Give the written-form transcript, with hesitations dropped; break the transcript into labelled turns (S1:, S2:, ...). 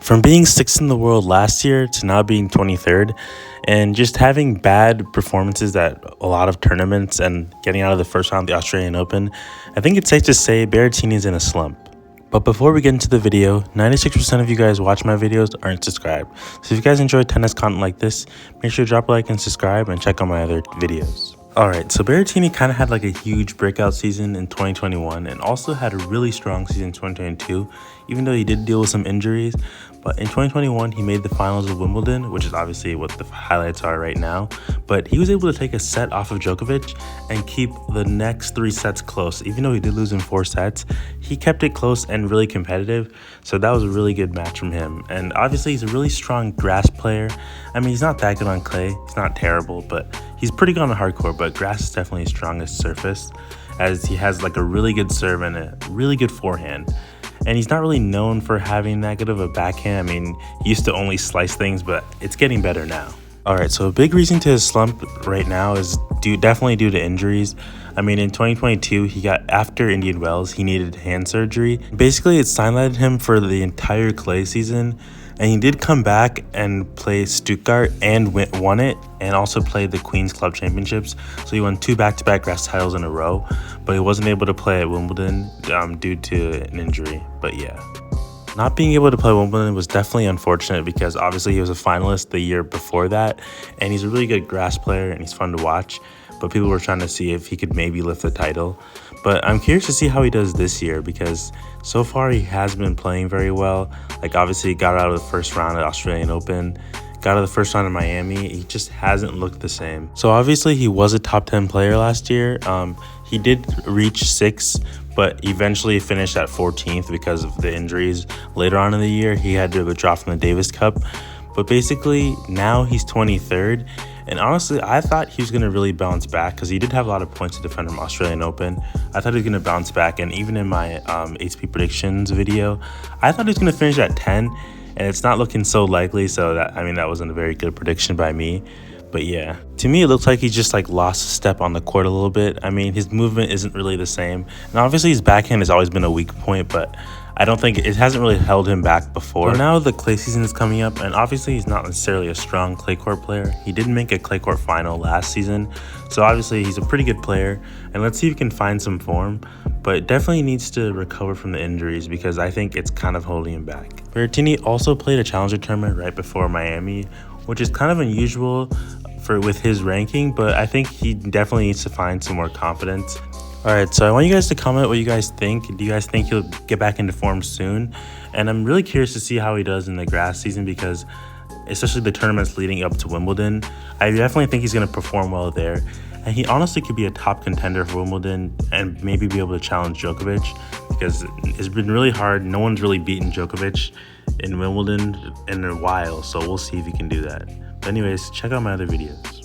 S1: From being 6th in the world last year to now being 23rd, and just having bad performances at a lot of tournaments and getting out of the first round of the Australian Open, I think it's safe to say Berrettini is in a slump. But before we get into the video, 96% of you guys watch my videos aren't subscribed. So if you guys enjoy tennis content like this, make sure to drop a like and subscribe and check out my other videos. Alright, so Berrettini kind of had like a huge breakout season in 2021 and also had a really strong season in 2022, even though he did deal with some injuries. But in 2021, he made the finals of Wimbledon, which is obviously what the highlights are right now. But he was able to take a set off of Djokovic and keep the next 3 sets close. Even though he did lose in 4 sets, he kept it close and really competitive. So that was a really good match from him. And obviously, he's a really strong grass player. I mean, he's not that good on clay. He's not terrible, but he's pretty good on the hard court. But grass is definitely his strongest surface, as he has like a really good serve and a really good forehand. And he's not really known for having that good of a backhand. I mean, he used to only slice things, but it's getting better now. Alright, so a big reason to his slump right now is definitely due to injuries. I mean, in 2022, he got, after Indian Wells, he needed hand surgery. Basically, it sidelined him for the entire clay season. And he did come back and play Stuttgart and won it, and also played the Queen's Club Championships. So he won 2 back-to-back grass titles in a row, but he wasn't able to play at Wimbledon due to an injury. But yeah, not being able to play Wimbledon was definitely unfortunate because obviously he was a finalist the year before that, and he's a really good grass player and he's fun to watch. But people were trying to see if he could maybe lift the title. But I'm curious to see how he does this year because so far he has been playing very well. Like obviously he got out of the first round at Australian Open, got out of the first round in Miami. He just hasn't looked the same. So obviously he was a top 10 player last year. He did reach 6th, but eventually finished at 14th because of the injuries. Later on in the year, he had to withdraw from the Davis Cup. But basically now he's 23rd. And honestly, I thought he was going to really bounce back because he did have a lot of points to defend from Australian Open. I thought he was going to bounce back. And even in my HP predictions video, I thought he was going to finish at 10. And it's not looking so likely. So that wasn't a very good prediction by me. But yeah, to me, it looks like he just like lost a step on the court a little bit. I mean, his movement isn't really the same. And obviously his backhand has always been a weak point, but I don't think it hasn't really held him back before. But now the clay season is coming up, and obviously he's not necessarily a strong clay court player. He did make a clay court final last season, so obviously he's a pretty good player. And let's see if he can find some form, but definitely needs to recover from the injuries because I think it's kind of holding him back. Berrettini also played a challenger tournament right before Miami, which is kind of unusual with his ranking, but I think he definitely needs to find some more confidence. Alright, so I want you guys to comment what you guys think. Do you guys think he'll get back into form soon? And I'm really curious to see how he does in the grass season because especially the tournaments leading up to Wimbledon, I definitely think he's going to perform well there. And he honestly could be a top contender for Wimbledon and maybe be able to challenge Djokovic because it's been really hard. No one's really beaten Djokovic in Wimbledon in a while, so we'll see if he can do that. But anyways, check out my other videos.